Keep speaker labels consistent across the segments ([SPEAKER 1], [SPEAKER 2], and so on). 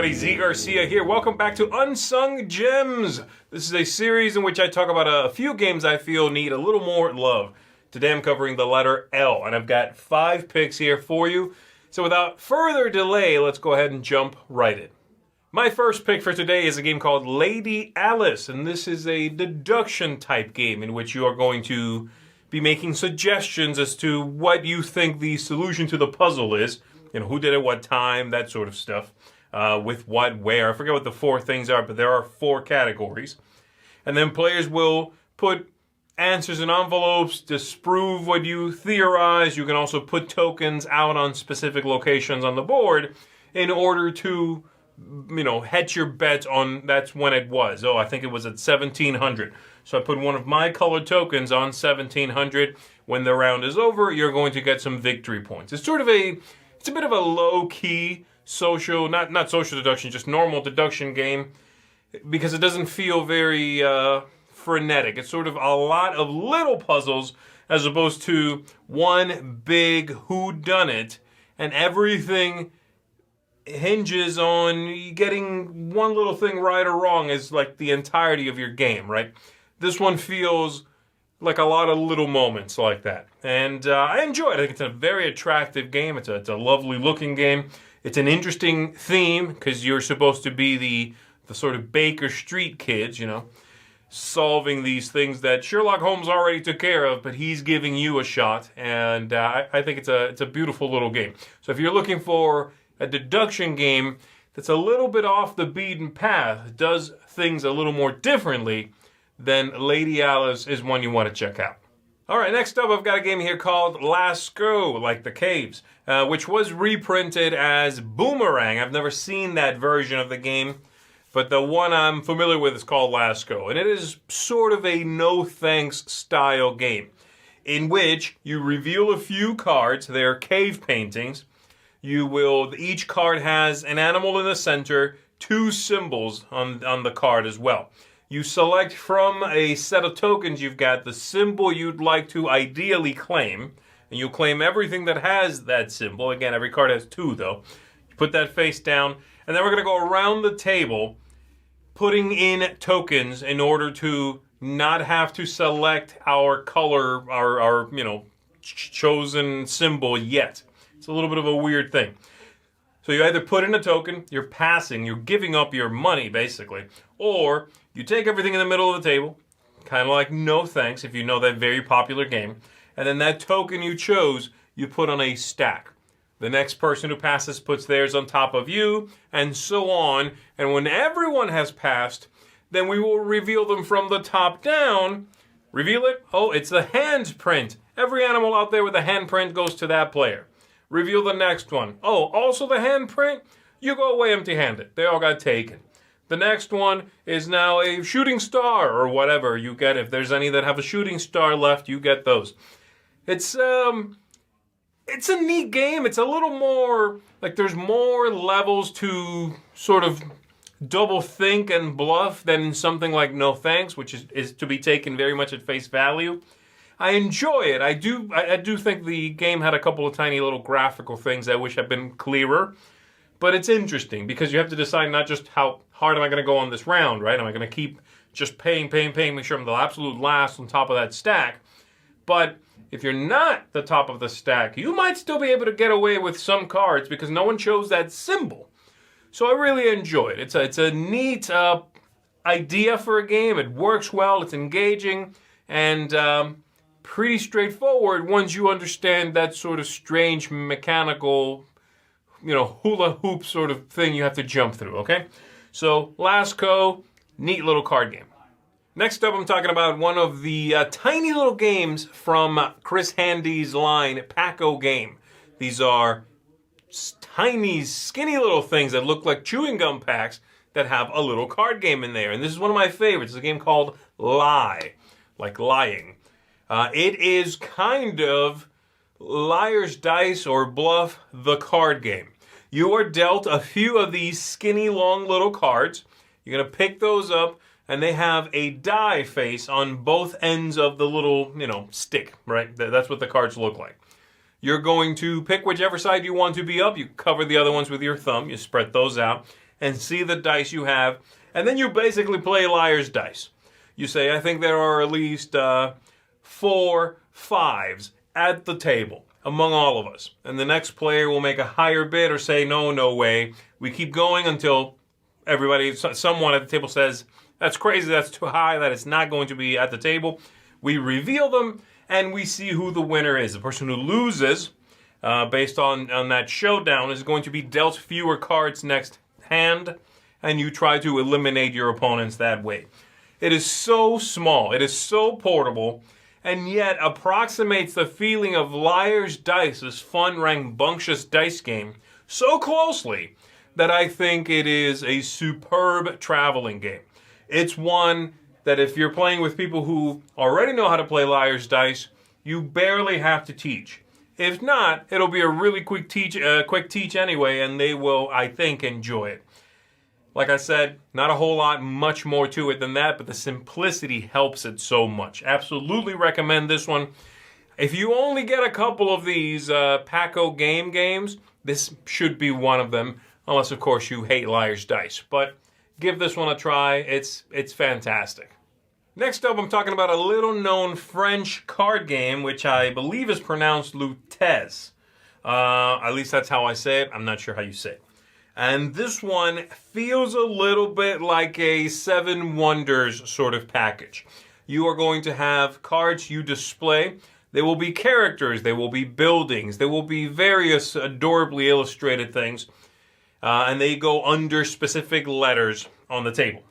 [SPEAKER 1] everybody, Zee Garcia here. Welcome back to Unsung Gems. This is a series in which I talk about a few games I feel need a little more love. Today I'm covering the letter L, and I've got 5 picks here for you. So without further delay, let's go ahead and jump right in. My first pick for today is a game called Lady Alice, and this is a deduction type game in which you are going to be making suggestions as to what you think the solution to the puzzle is. You know, who did it, what time, that sort of stuff. With what, where. I forget what the 4 things are, but there are 4 categories. And then players will put answers in envelopes, disprove what you theorize. You can also put tokens out on specific locations on the board in order to, you know, hedge your bets on that's when it was. Oh, I think it was at 1700. So I put one of my colored tokens on 1700. When the round is over, you're going to get some victory points. It's sort of it's a bit of a low-key social, not social deduction, just normal deduction game, because it doesn't feel very frenetic. It's sort of a lot of little puzzles as opposed to one big whodunit, and everything hinges on getting one little thing right or wrong is like the entirety of your game, right? This one feels like a lot of little moments like that. And I enjoy it. I think it's a very attractive game. It's a lovely looking game. It's an interesting theme because you're supposed to be the sort of Baker Street kids, you know, solving these things that Sherlock Holmes already took care of, but he's giving you a shot. And I think it's a beautiful little game. So if you're looking for a deduction game that's a little bit off the beaten path, does things a little more differently, then Lady Alice is one you want to check out. All right, next up I've got a game here called Lasko, like the caves, which was reprinted as Boomerang. I've never seen that version of the game, but the one I'm familiar with is called Lasko, and it is sort of a no-thanks style game in which you reveal a few cards. They're cave paintings. Each card has an animal in the center, 2 symbols on the card as well. You select from a set of tokens you've got the symbol you'd like to ideally claim, and you claim everything that has that symbol. Again, every card has 2, though. You put that face down, and then we're going to go around the table putting in tokens in order to not have to select our color, our chosen symbol yet. It's a little bit of a weird thing. So you either put in a token, you're passing, you're giving up your money, basically, or you take everything in the middle of the table, kind of like No Thanks, if you know that very popular game, and then that token you chose, you put on a stack. The next person who passes puts theirs on top of you, and so on. And when everyone has passed, then we will reveal them from the top down. Reveal it? Oh, it's the handprint. Every animal out there with a handprint goes to that player. Reveal the next one. Oh, also the handprint? You go away empty-handed. They all got taken. The next one is now a shooting star or whatever you get. If there's any that have a shooting star left, you get those. It's a neat game. It's a little more, like there's more levels to sort of double think and bluff than something like No Thanks, which is to be taken very much at face value. I enjoy it. I do think the game had a couple of tiny little graphical things I wish had been clearer. But it's interesting because you have to decide not just how hard am I going to go on this round, right? Am I going to keep just paying, make sure I'm the absolute last on top of that stack? But if you're not the top of the stack, you might still be able to get away with some cards because no one chose that symbol. So I really enjoy it. It's a neat idea for a game. It works well. It's engaging and pretty straightforward once you understand that sort of strange mechanical, hula hoop sort of thing you have to jump through, okay? So, Lasko, neat little card game. Next up, I'm talking about one of the tiny little games from Chris Handy's line, Paco Game. These are tiny, skinny little things that look like chewing gum packs that have a little card game in there. And this is one of my favorites. It's a game called Lie, like lying. It is kind of Liar's Dice or Bluff, the card game. You are dealt a few of these skinny, long little cards. You're going to pick those up, and they have a die face on both ends of the little, stick, right? That's what the cards look like. You're going to pick whichever side you want to be up. You cover the other ones with your thumb. You spread those out. and see the dice you have, and then you basically play liar's dice. You say, I think there are at least 4 5s at the table among all of us. And the next player will make a higher bid or say, no, no way. We keep going until someone at the table says, that's crazy, that's too high, that it's not going to be at the table. We reveal them, and we see who the winner is. The person who loses, based on that showdown, is going to be dealt fewer cards next hand, and you try to eliminate your opponents that way. It is so small, it is so portable, and yet approximates the feeling of Liar's Dice, this fun, rambunctious dice game, so closely that I think it is a superb traveling game. It's one that if you're playing with people who already know how to play Liar's Dice, you barely have to teach. If not, it'll be a really quick teach anyway, and they will, I think, enjoy it. Like I said, not a whole lot much more to it than that, but the simplicity helps it so much. Absolutely recommend this one. If you only get a couple of these Paco games, this should be one of them, unless, of course, you hate Liar's Dice. But give this one a try. It's fantastic. Next up, I'm talking about a little-known French card game, which I believe is pronounced Lutes. At least that's how I say it. I'm not sure how you say it. And this one feels a little bit like a Seven Wonders sort of package. You are going to have cards you display. There will be characters. There will be buildings. There will be various adorably illustrated things. And they go under specific letters on the table.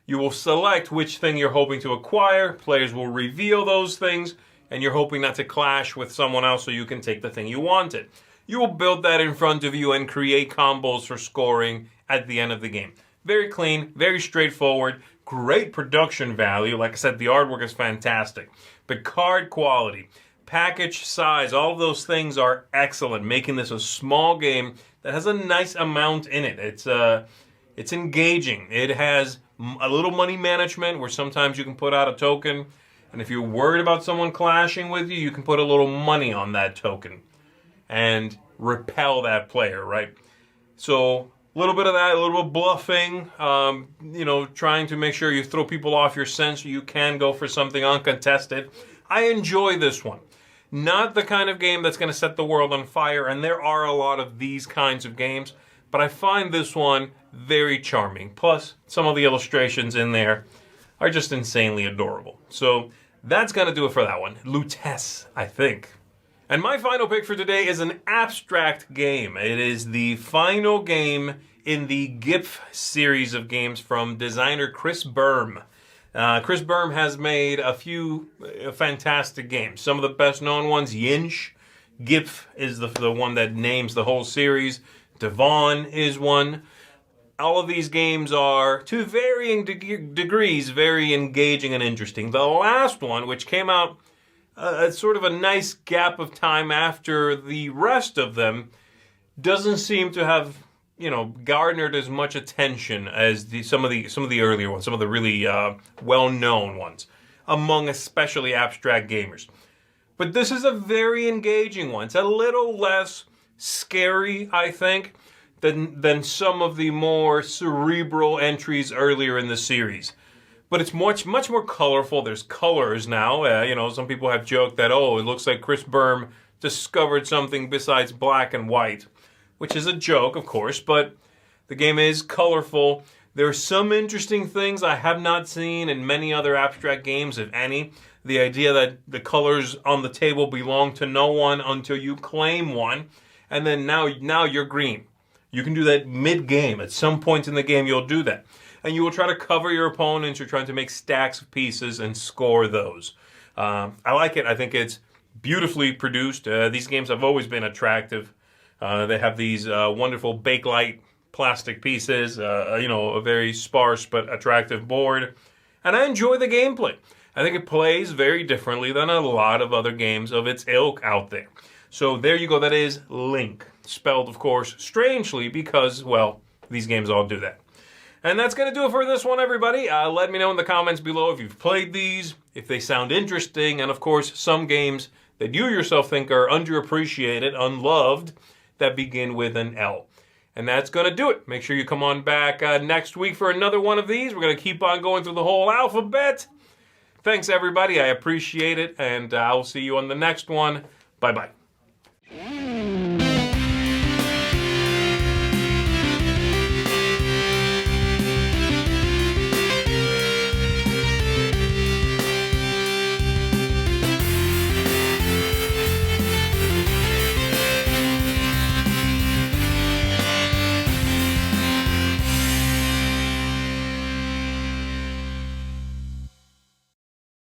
[SPEAKER 1] You will select which thing you're hoping to acquire. Players will reveal those things, and you're hoping not to clash with someone else so you can take the thing you wanted. You will build that in front of you and create combos for scoring at the end of the game. Very clean, very straightforward, great production value. Like I said, the artwork is fantastic. But card quality, package size, all of those things are excellent, making this a small game that has a nice amount in it. It's engaging. It has a little money management where sometimes you can put out a token, and if you're worried about someone clashing with you, you can put a little money on that token and repel that player, right? So a little bit of that, a little bit of bluffing, trying to make sure you throw people off your scent so you can go for something uncontested. I enjoy this one. Not the kind of game that's going to set the world on fire, and there are a lot of these kinds of games, but I find this one very charming. Plus, some of the illustrations in there are just insanely adorable. So that's going to do it for that one. Lutes, I think. And my final pick for today is an abstract game. It is the final game in the GIF series of games from designer Chris Berm. Chris Berm has made a few fantastic games. Some of the best known ones, Yinch. GIF is the one that names the whole series. Devon is one. All of these games are, to varying degrees, very engaging and interesting. The last one, which came out sort of a nice gap of time after the rest of them, doesn't seem to have, garnered as much attention as some of the earlier ones, some of the really well-known ones, among especially abstract gamers. But this is a very engaging one. It's a little less scary, I think, than some of the more cerebral entries earlier in the series. But it's much more colorful. There's colors now. Some people have joked that, it looks like Chris Berm discovered something besides black and white, which is a joke, of course, but the game is colorful. There are some interesting things I have not seen in many other abstract games, if any. The idea that the colors on the table belong to no one until you claim one, and then now you're green. You can do that mid-game. At some point in the game, you'll do that. And you will try to cover your opponents. You're trying to make stacks of pieces and score those. I like it. I think it's beautifully produced. These games have always been attractive. They have these wonderful Bakelite plastic pieces, a very sparse but attractive board. And I enjoy the gameplay. I think it plays very differently than a lot of other games of its ilk out there. So there you go. That is Link. Spelled, of course, strangely because, these games all do that. And that's going to do it for this one, everybody. Let me know in the comments below if you've played these, if they sound interesting, and of course, some games that you yourself think are underappreciated, unloved, that begin with an L. And that's going to do it. Make sure you come on back next week for another one of these. We're going to keep on going through the whole alphabet. Thanks, everybody. I appreciate it. And I'll see you on the next one. Bye-bye.